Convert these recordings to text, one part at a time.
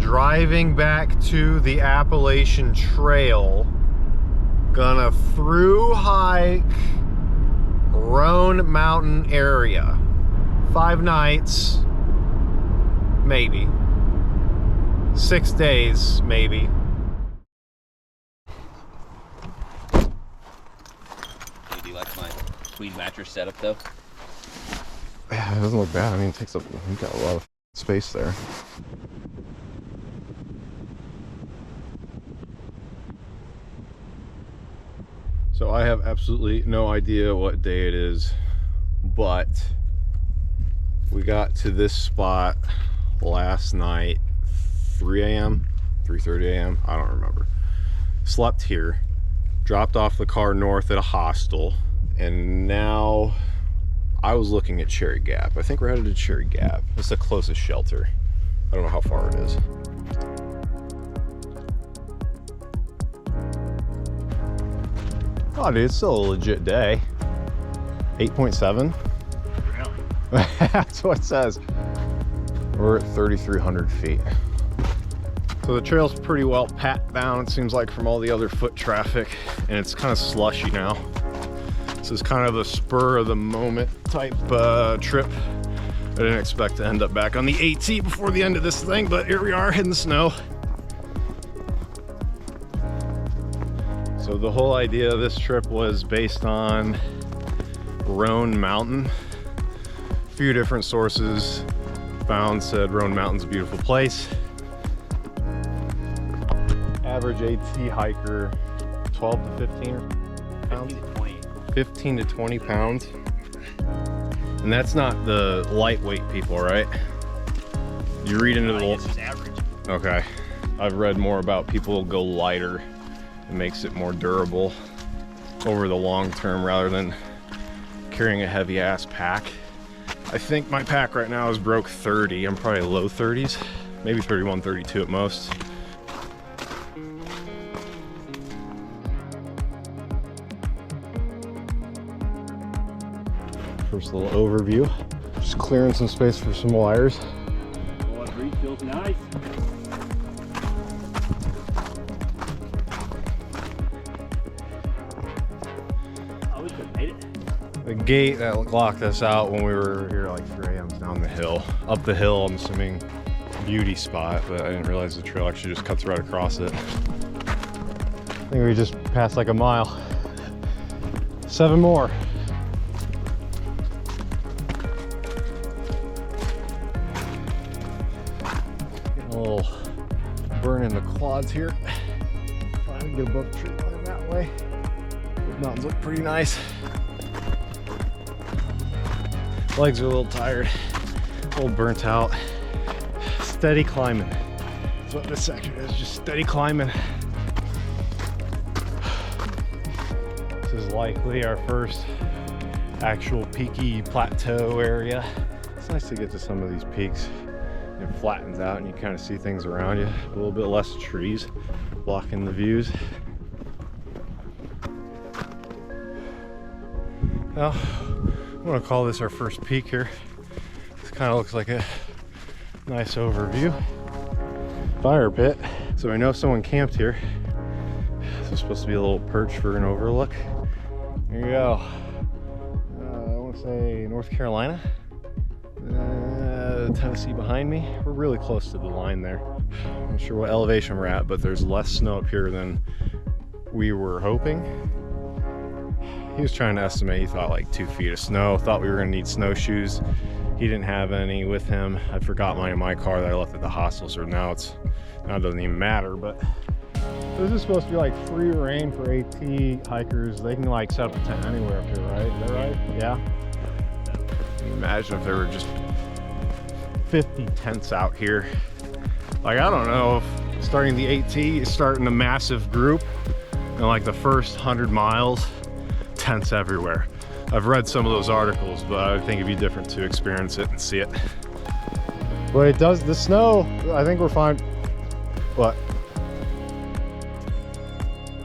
driving back to the Appalachian Trail. Gonna through hike Roan Mountain area. 5 nights, maybe. 6 days, maybe. Do you like my queen mattress setup though? Yeah, it doesn't look bad. I mean, it takes up, you've got a lot of space there. So I have absolutely no idea what day it is, but we got to this spot last night, 3 a.m., 3:30 a.m., I don't remember. Slept here, dropped off the car north at a hostel, and now I was looking at Cherry Gap. I think we're headed to Cherry Gap. It's the closest shelter. I don't know how far it is. Oh, dude, it's still a legit day. 8.7. Really? That's what it says. We're at 3,300 feet. So the trail's pretty well packed down, it seems like, from all the other foot traffic, and it's kind of slushy now. This is kind of a spur of the moment type trip. I didn't expect to end up back on the AT before the end of this thing, but here we are in the snow. So the whole idea of this trip was based on Roan Mountain. A few different sources said Roan Mountain's a beautiful place. Average AT hiker, 12 to 15 pounds? 15 to 20 pounds. And that's not the lightweight people, right? You read into the... It's just average. Okay. I've read more about people go lighter. It makes it more durable over the long term rather than carrying a heavy ass pack. I think my pack right now is broke 30. I'm probably low 30s, maybe 31, 32 at most. First little overview. Just clearing some space for some wires. Oh, that breeze feels nice. The gate that locked us out when we were here like 3 a.m. down the hill. Up the hill, I'm assuming beauty spot, but I didn't realize the trail actually just cuts right across it. I think we just passed like a mile. 7 more. Getting a little burn in the quads here. Trying to get above the tree line that way. The mountains look pretty nice. Legs are a little tired, a little burnt out. Steady climbing. That's what this section is, just steady climbing. This is likely our first actual peaky plateau area. It's nice to get to some of these peaks. It flattens out and you kind of see things around you. A little bit less trees blocking the views. Now, I'm gonna call this our first peak here. This kind of looks like a nice overview. Fire pit. So I know someone camped here. This is supposed to be a little perch for an overlook. Here you go. I want to say North Carolina. Tennessee behind me. We're really close to the line there. I'm not sure what elevation we're at, but there's less snow up here than we were hoping. He was trying to estimate, he thought like 2 feet of snow, thought we were gonna need snowshoes. He didn't have any with him. I forgot mine in my car that I left at the hostel, so now it doesn't even matter, but this is supposed to be like free reign for AT hikers. They can like set up a tent anywhere up here, right? Is that right? Yeah. Can you imagine if there were just 50 tents out here? Like, I don't know if starting the AT is starting a massive group and like the first 100 miles, tents everywhere. I've read some of those articles, but I think it'd be different to experience it and see it. But it does, the snow, I think we're fine. What?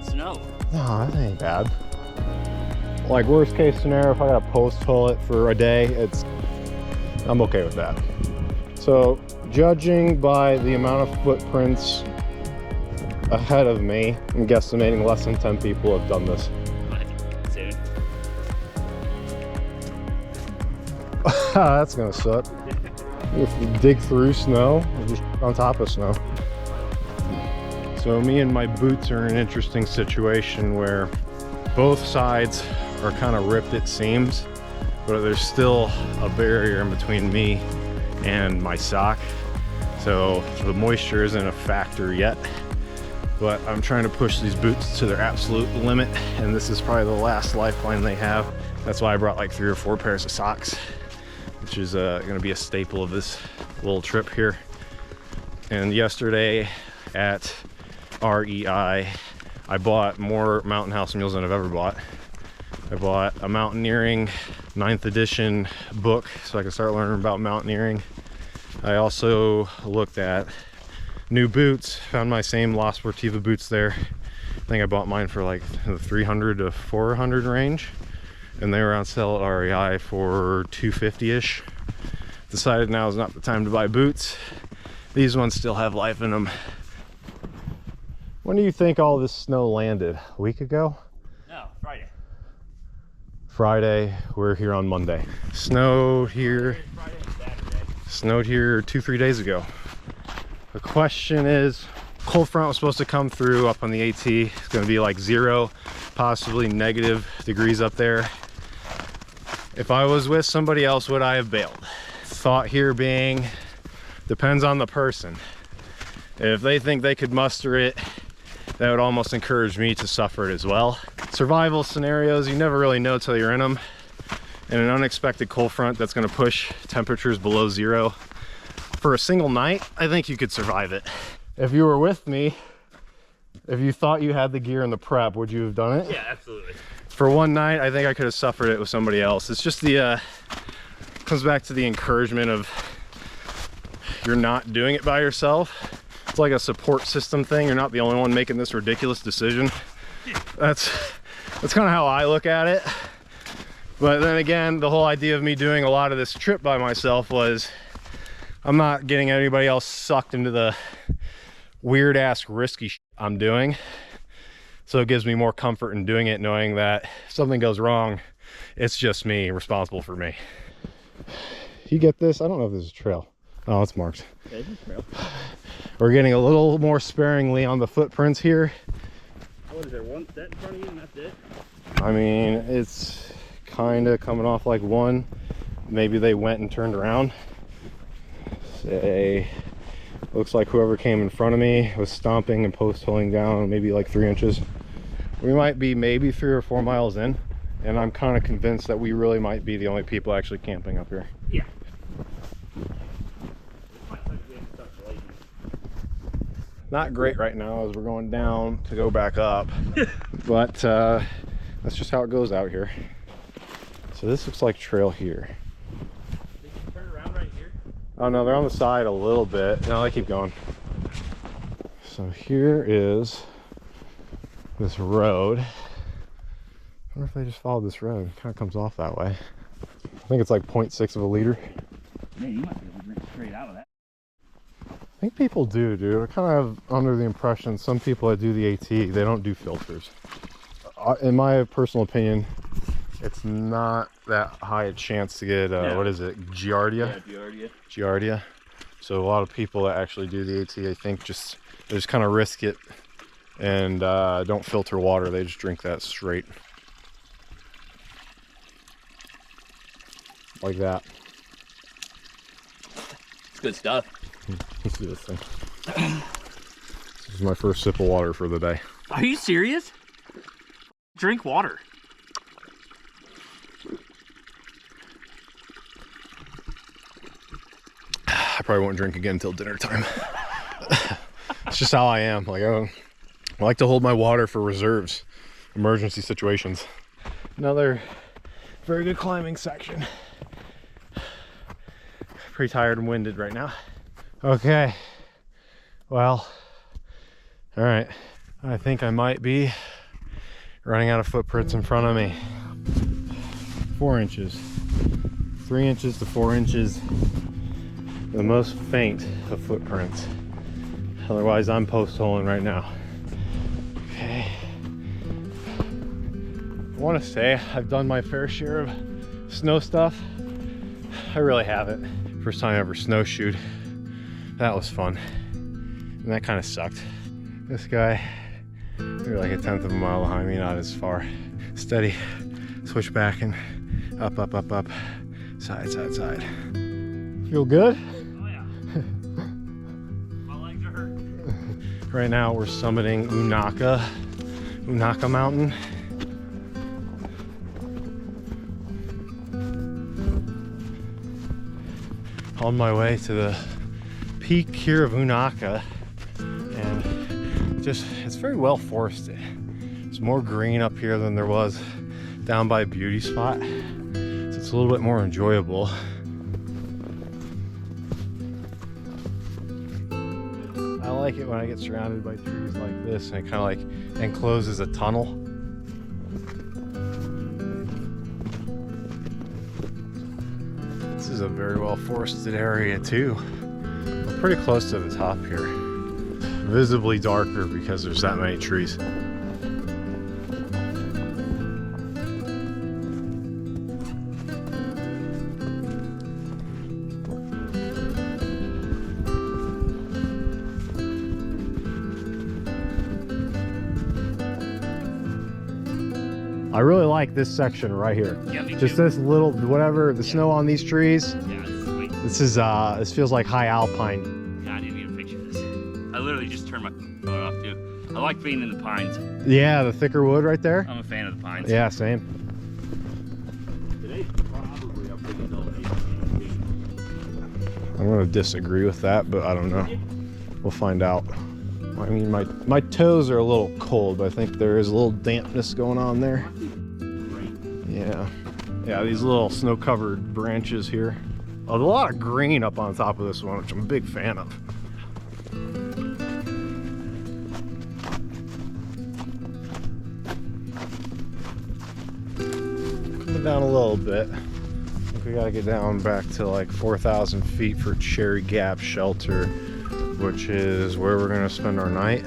Snow. No, that ain't bad. Like, worst case scenario, if I got a post toilet for a day, I'm okay with that. So Judging by the amount of footprints ahead of me, I'm guesstimating less than 10 people have done this. Soon. That's gonna suck. If you dig through snow, or just on top of snow. So me and my boots are in an interesting situation where both sides are kind of ripped at seams, but there's still a barrier in between me and my sock. So the moisture isn't a factor yet, but I'm trying to push these boots to their absolute limit, and this is probably the last lifeline they have. That's why I brought like 3 or 4 pairs of socks, which is gonna be a staple of this little trip here. And yesterday at REI, I bought more Mountain House meals than I've ever bought. I bought a mountaineering 9th edition book so I can start learning about mountaineering. I also looked at new boots, found my same La Sportiva boots there. I think I bought mine for like the 300 to 400 range, and they were on sale at REI for $250-ish. Decided now is not the time to buy boots. These ones still have life in them. When do you think all this snow landed? A week ago? No, Friday. Friday. We're here on Monday. Snowed here. Friday and Saturday. Snowed here 2-3 days ago. The question is, cold front was supposed to come through up on the AT. It's going to be like 0, possibly negative degrees up there. If I was with somebody else, would I have bailed? Thought here being, depends on the person. If they think they could muster it, that would almost encourage me to suffer it as well. Survival scenarios, you never really know till you're in them. And an unexpected cold front that's going to push temperatures below 0 for a single night, I think you could survive it. If you were with me, if you thought you had the gear and the prep, would you have done it? Yeah, absolutely. For one night, I think I could have suffered it with somebody else. It's just the comes back to the encouragement of you're not doing it by yourself. It's like a support system thing. You're not the only one making this ridiculous decision. That's kind of how I look at it. But then again, the whole idea of me doing a lot of this trip by myself was I'm not getting anybody else sucked into the weird ass risky shit I'm doing. So it gives me more comfort in doing it, knowing that if something goes wrong, it's just me responsible for me. You get this? I don't know if this is a trail. Oh, it's marked. Yeah, it's a trail. We're getting a little more sparingly on the footprints here. What is there, one set in front of you and that's it? I mean, it's kind of coming off like one. Maybe they went and turned around. Say, looks like whoever came in front of me was stomping and post holing down maybe like 3 inches. We might be maybe 3 or 4 miles in, and I'm kind of convinced that we really might be the only people actually camping up here. Yeah. Not great right now as we're going down to go back up, but that's just how it goes out here. So this looks like trail here. They can turn around right here. Oh no, they're on the side a little bit. No, they keep going. So here is this road. I wonder if they just followed this road. It kind of comes off that way. I think it's like 0.6 of a liter. Man, you might be able to drink straight out of that. I think people do, dude. I kind of under the impression some people that do the AT, they don't do filters. In my personal opinion, it's not that high a chance to get, what is it, Giardia? Yeah, Giardia. Giardia. So a lot of people that actually do the AT, I think they just kind of risk it and don't filter water. They just drink that straight. Like that. It's good stuff. Let's do this thing. This is my first sip of water for the day. Are you serious? Drink water. I probably won't drink again until dinner time. It's just how I am. Like I like to hold my water for reserves, emergency situations. Another very good climbing section. Pretty tired and winded right now. Okay, well, all right. I think I might be running out of footprints in front of me. 4 inches, 3 inches to 4 inches. the most faint of footprints. Otherwise, I'm post-holing right now. Okay. I want to say I've done my fair share of snow stuff. I really haven't. First time I ever snowshoed. That was fun. And that kind of sucked. This guy, you're like a 1/10 of a mile behind me, not as far. Steady, switch back and up, up, up, up, side, side, side. Feel good? Oh yeah. My legs are hurt. Right now we're summiting Unaka Mountain. On my way to the peak here of Unaka, and it's very well forested. There's more green up here than there was down by Beauty Spot, so it's a little bit more enjoyable. I like it when I get surrounded by trees like this, and it kind of like encloses a tunnel. This is a very well forested area too. We're pretty close to the top here. Visibly darker because there's that many trees. I really like this section right here. Yeah, me Just too. this little, whatever, the snow on these trees. Yeah, this is sweet. This feels like high alpine. God, I didn't even picture this. I literally just turned my phone off too. I like being in the pines. Yeah, the thicker wood right there. I'm a fan of the pines. Yeah, same. Today's probably our biggest elevation. I'm gonna disagree with that, but I don't know. We'll find out. I mean, my toes are a little cold, but I think there is a little dampness going on there. Yeah, these little snow-covered branches here. Oh, there's a lot of green up on top of this one, which I'm a big fan of. Coming down a little bit. I think we gotta get down back to like 4,000 feet for Cherry Gap Shelter, which is where we're gonna spend our night.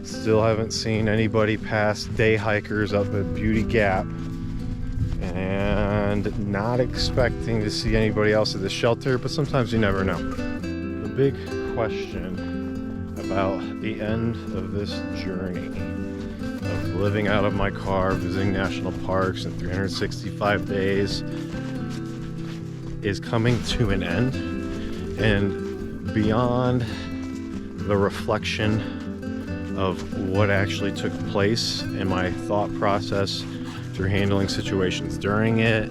Still haven't seen anybody pass day hikers up at Beauty Gap, and not expecting to see anybody else at the shelter, but sometimes you never know. The big question about the end of this journey of living out of my car, visiting national parks in 365 days is coming to an end, and beyond the reflection of what actually took place in my thought process through handling situations during it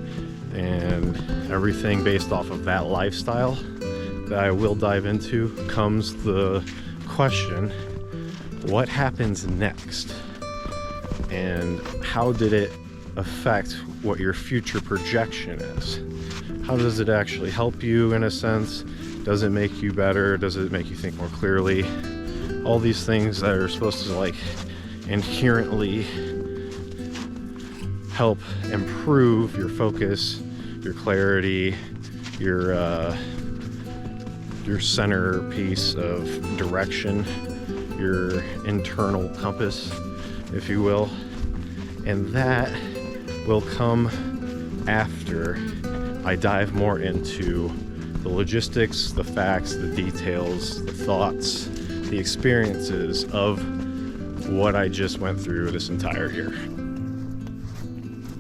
and everything based off of that lifestyle that I will dive into, comes the question, what happens next? And how did it affect what your future projection is? How does it actually help you in a sense? Does it make you better? Does it make you think more clearly? All these things that are supposed to like inherently help improve your focus, your clarity, your centerpiece of direction, your internal compass, if you will. And that will come after I dive more into the logistics, the facts, the details, the thoughts, the experiences of what I just went through this entire year.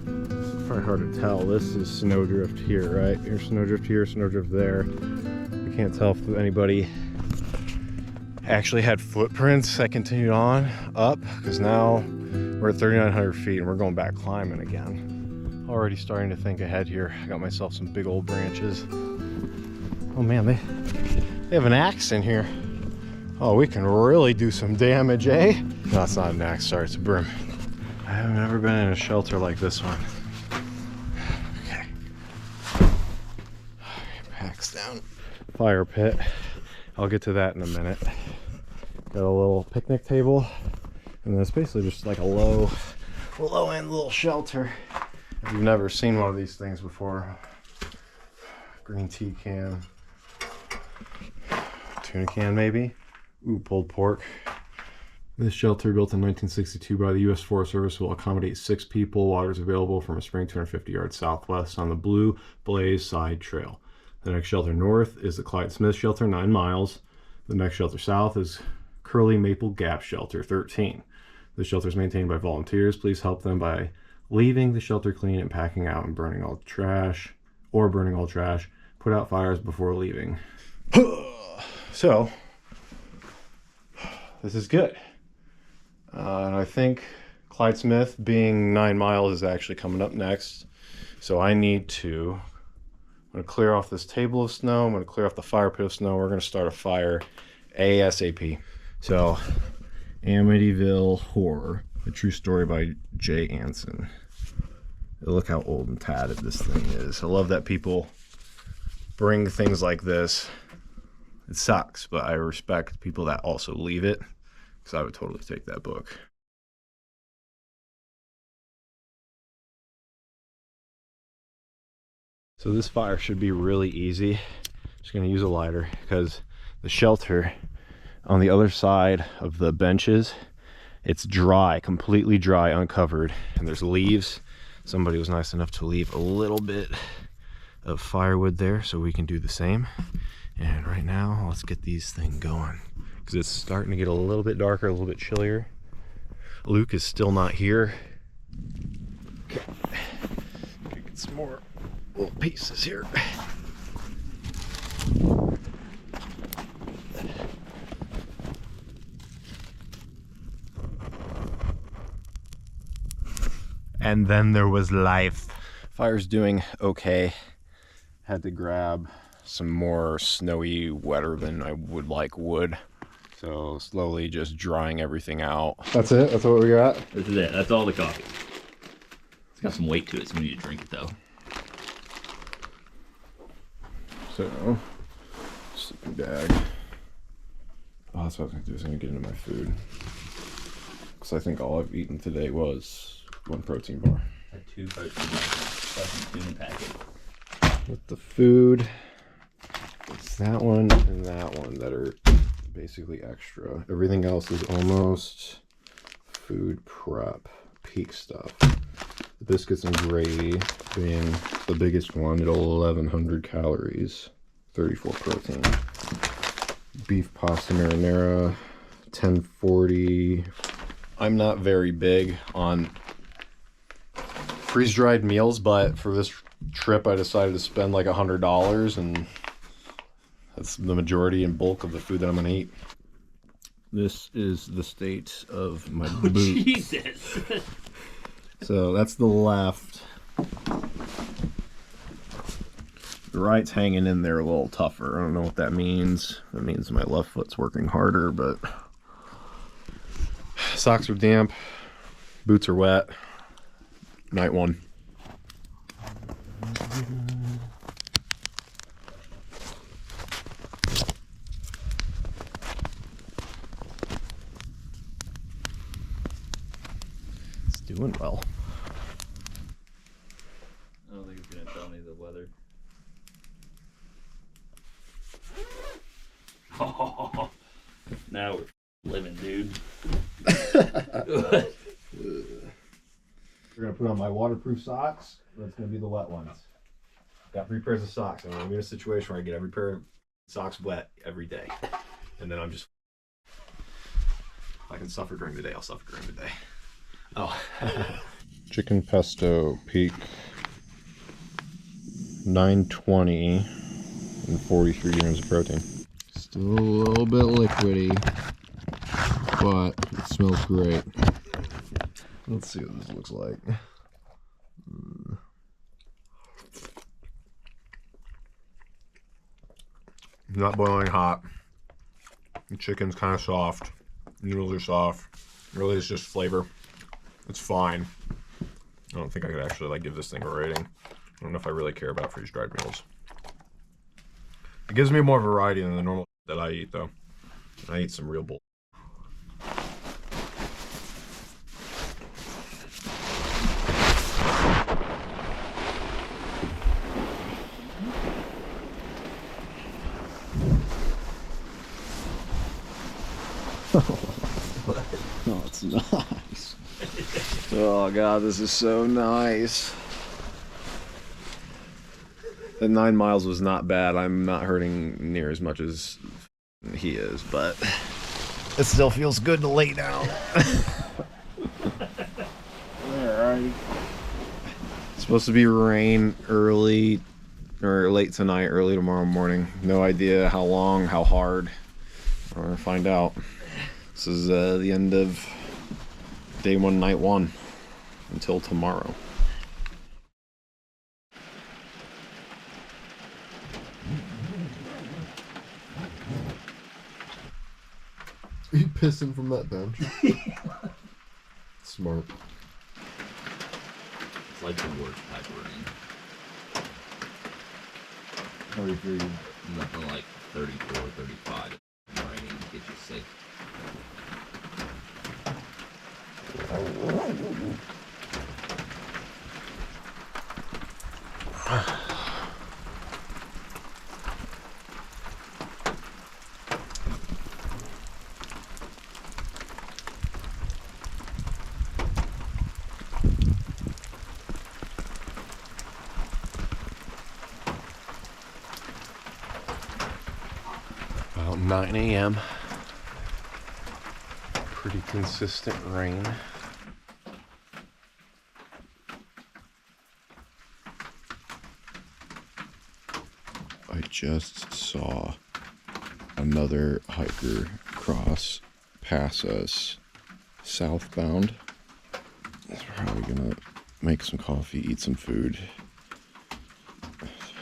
It's probably hard to tell. This is snowdrift here, right? Here's snowdrift here, snowdrift there. I can't tell if anybody actually had footprints that continued on up, because now we're at 3,900 feet and we're going back climbing again. Already starting to think ahead here. I got myself some big old branches. Oh man, they have an axe in here. Oh, we can really do some damage, eh? No, it's not an axe, sorry, it's a broom. I have never been in a shelter like this one. Okay. Packs down. Fire pit. I'll get to that in a minute. Got a little picnic table, and then it's basically just like a low-end little shelter. If you've never seen one of these things before, green tea can, tuna can maybe. Ooh, pulled pork. This shelter, built in 1962 by the U.S. Forest Service, will accommodate 6 people. Water is available from a spring 250 yards southwest on the Blue Blaze Side Trail. The next shelter north is the Clyde Smith Shelter, 9 miles. The next shelter south is Curly Maple Gap Shelter, 13. The shelter is maintained by volunteers. Please help them by leaving the shelter clean and packing out and burning all trash. Put out fires before leaving. So, this is good. And I think Clyde Smith being 9 miles is actually coming up next. So I'm going to clear off this table of snow. I'm going to clear off the fire pit of snow. We're going to start a fire ASAP. So, Amityville Horror, a true story by Jay Anson. Look how old and tatted this thing is. I love that people bring things like this. It sucks, but I respect people that also leave it, because I would totally take that book. So this fire should be really easy. Just gonna use a lighter because the shelter on the other side of the benches, it's dry, completely dry, uncovered, and there's leaves. Somebody was nice enough to leave a little bit of firewood there so we can do the same. And right now, let's get these things going because it's starting to get a little bit darker, a little bit chillier. Luke is still not here. Okay, get some more little pieces here. And then there was life. Fire's doing okay. Had to grab some more snowy, wetter than I would like wood. So slowly just drying everything out. That's it? That's what we got? This is it. That's all the coffee. It's got some weight to it, so we need to drink it though. So, sleeping bag. Oh, that's what I was gonna do. I was gonna get into my food. Because I think all I've eaten today was 1 protein bar. I had 2 protein bars, tuna packet. With the food, it's that one and that one that are basically extra. Everything else is almost food prep, peak stuff. The biscuits and gravy being the biggest one at 1100 calories, 34 protein. Beef pasta marinara, 1040. I'm not very big on freeze-dried meals, but for this trip I decided to spend like $100, and that's the majority and bulk of the food that I'm gonna eat. This is the state of my boots. Jesus. So that's the left. The right's hanging in there a little tougher. I don't know what that means. That means my left foot's working harder, but socks are damp, boots are wet. Night one. It's doing well. I don't think it's gonna tell me the weather. Oh, now we're living, dude. We're gonna put on my waterproof socks. That's gonna be the wet ones. Got 3 pairs of socks. I'm gonna be in a situation where I get every pair of socks wet every day, and then I'm just. If I can suffer during the day, I'll suffer during the day. Oh. Chicken pesto peak 920 and 43 grams of protein. Still a little bit liquidy, but it smells great. Let's see what this looks like. Not boiling hot. The chicken's kind of soft. Noodles are soft. Really, it's just flavor. It's fine. I don't think I could actually like give this thing a rating. I don't know if I really care about freeze-dried meals. It gives me more variety than the normal that I eat, though. I eat some real bull. Oh, it's nice. Oh god, this is so nice. The 9 miles was not bad. I'm not hurting near as much as he is, but it still feels good to lay down. Alright. It's supposed to be rain early or late tonight, early tomorrow morning. No idea how long, how hard. We're gonna find out. This is the end of day 1, night 1 until tomorrow. Are you pissing from that bench? Smart. It's like the worst type of rain. How are you feeling? Nothing like 34, 35. Raining to get you sick. About 9 a.m. Pretty consistent rain. I just saw another hiker cross pass us southbound. We're probably gonna make some coffee, eat some food,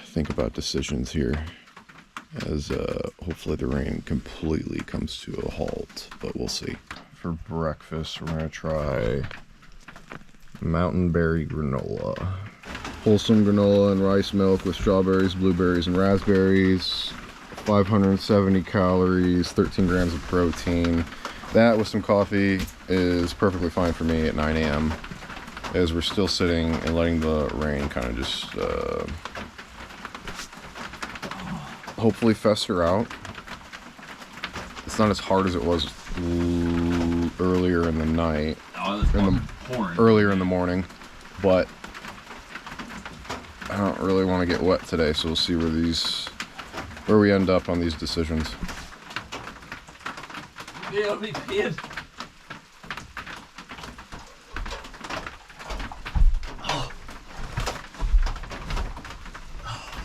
think about decisions here as hopefully the rain completely comes to a halt, but we'll see. For breakfast, we're gonna try mountain berry granola. Wholesome granola and rice milk with strawberries, blueberries, and raspberries. 570 calories, 13 grams of protein. That with some coffee is perfectly fine for me at 9 a.m. as we're still sitting and letting the rain kind of just hopefully fester out. It's not as hard as it was earlier in the night, earlier in the morning, but I don't really want to get wet today, so we'll see where we end up on these decisions. Yeah, I'll be pissed.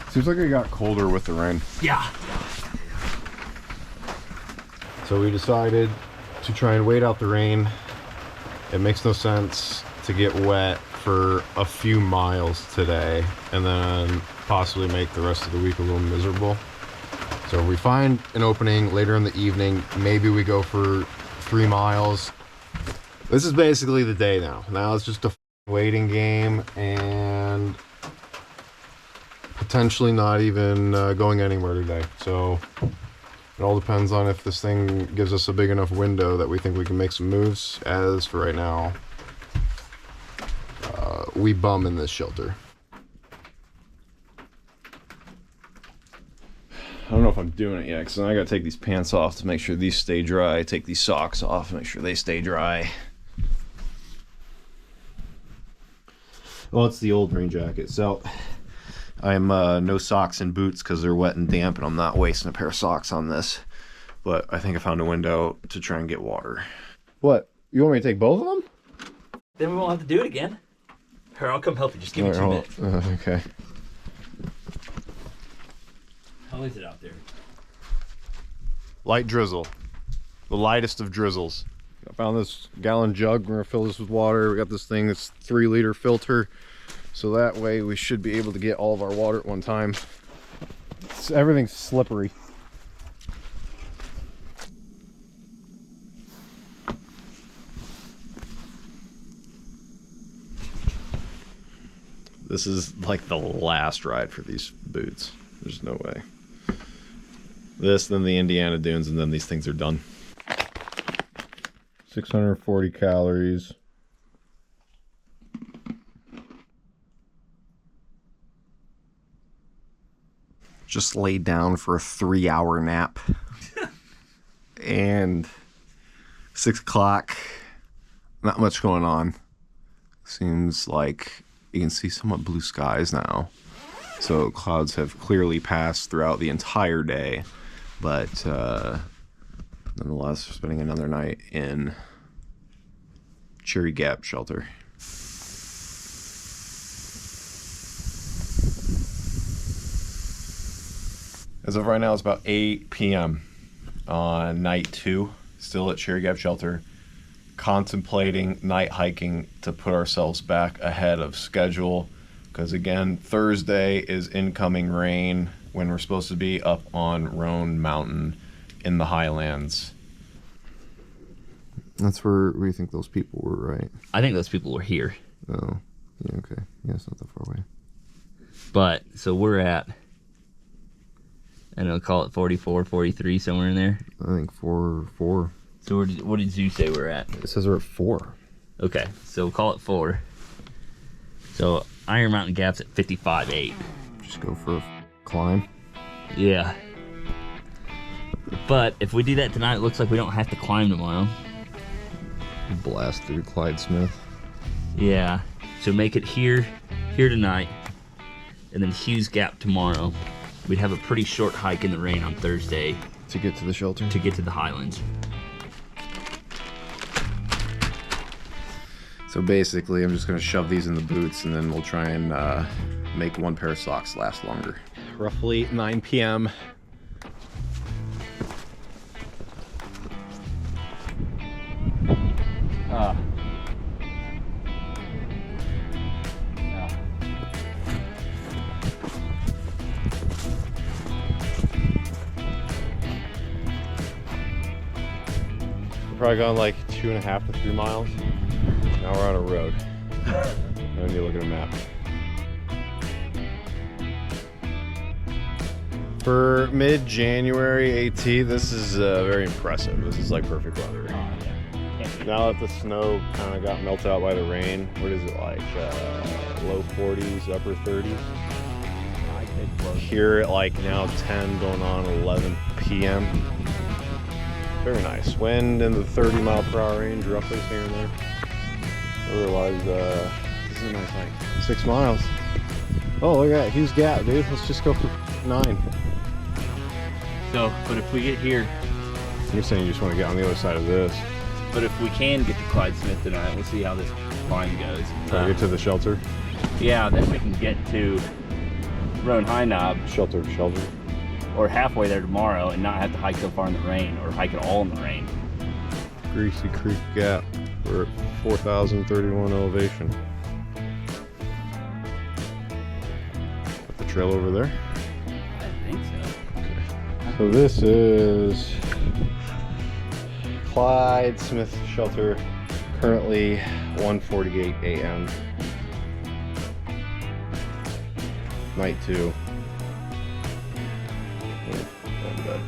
Seems like it got colder with the rain. Yeah. So we decided to try and wait out the rain. It makes no sense to get wet for a few miles today and then possibly make the rest of the week a little miserable. So if we find an opening later in the evening, maybe we go for 3 miles. This is basically the day now. Now it's just a waiting game and potentially not even going anywhere today. So it all depends on if this thing gives us a big enough window that we think we can make some moves. As for right now, we bum in this shelter. I don't know if I'm doing it yet, because I gotta take these pants off to make sure these stay dry, take these socks off to make sure they stay dry. Well, it's the old rain jacket, so I'm no socks and boots because they're wet and damp, and I'm not wasting a pair of socks on this. But I think I found a window to try and get water. What? You want me to take both of them? Then we won't have to do it again. Here, I'll come help you. Just give me 2 minutes. Okay. How is it out there? Light drizzle. The lightest of drizzles. I found this gallon jug. We're gonna fill this with water. We got this thing that's 3-liter filter. So that way we should be able to get all of our water at one time. Everything's slippery. This is like the last ride for these boots. There's no way. This, then the Indiana Dunes, and then these things are done. 640 calories. Just laid down for a 3-hour nap. And 6 o'clock. Not much going on. Seems like you can see somewhat blue skies now. So clouds have clearly passed throughout the entire day. But nonetheless, we're spending another night in Cherry Gap Shelter. As of right now, it's about 8 p.m. on night 2, still at Cherry Gap Shelter, contemplating night hiking to put ourselves back ahead of schedule. Because again, Thursday is incoming rain when we're supposed to be up on Roan Mountain in the highlands. That's where we think those people were, right? I think those people were here. Oh, yeah, okay. Yeah, it's not that far away. But, so we're at, I don't know, call it 44, 43, somewhere in there. I think 4. So what did you say we're at? It says we're at 4. Okay, so we'll call it 4. So Iron Mountain Gap's at 55.8. Just go for a climb. Yeah. But if we do that tonight, it looks like we don't have to climb tomorrow. Blast through Clyde Smith. Yeah. So make it here tonight, and then Hughes Gap tomorrow. We'd have a pretty short hike in the rain on Thursday To get to the shelter? to get to the highlands. So basically, I'm just going to shove these in the boots, and then we'll try and make one pair of socks last longer. Roughly 9 p.m. We're probably gone like 2.5 to 3 miles. Now we're on a road. I need to look at a map. For mid-January AT, this is very impressive. This is like perfect weather. Now that the snow kind of got melted out by the rain, what is it like? Low 40s, upper 30s? Here at like now 10 going on 11 p.m. Very nice. Wind in the 30-mile-per-hour range, roughly here and there. Otherwise, this is a nice hike. 6 miles. Oh, look at that. Hughes Gap, dude. Let's just go for 9. So, but if we get here, You're saying you just want to get on the other side of this. but if we can get to Clyde Smith tonight, we'll see how this climb goes. Try to get to the shelter. Yeah, then we can get to Roan High Knob Shelter. or halfway there tomorrow and not have to hike so far in the rain or hike it all in the rain. Greasy Creek Gap. We're at 4,031 elevation. Got the trail over there. I think so. So this is Clyde Smith Shelter. Currently 1:48 a.m. Night 2. Going to bed.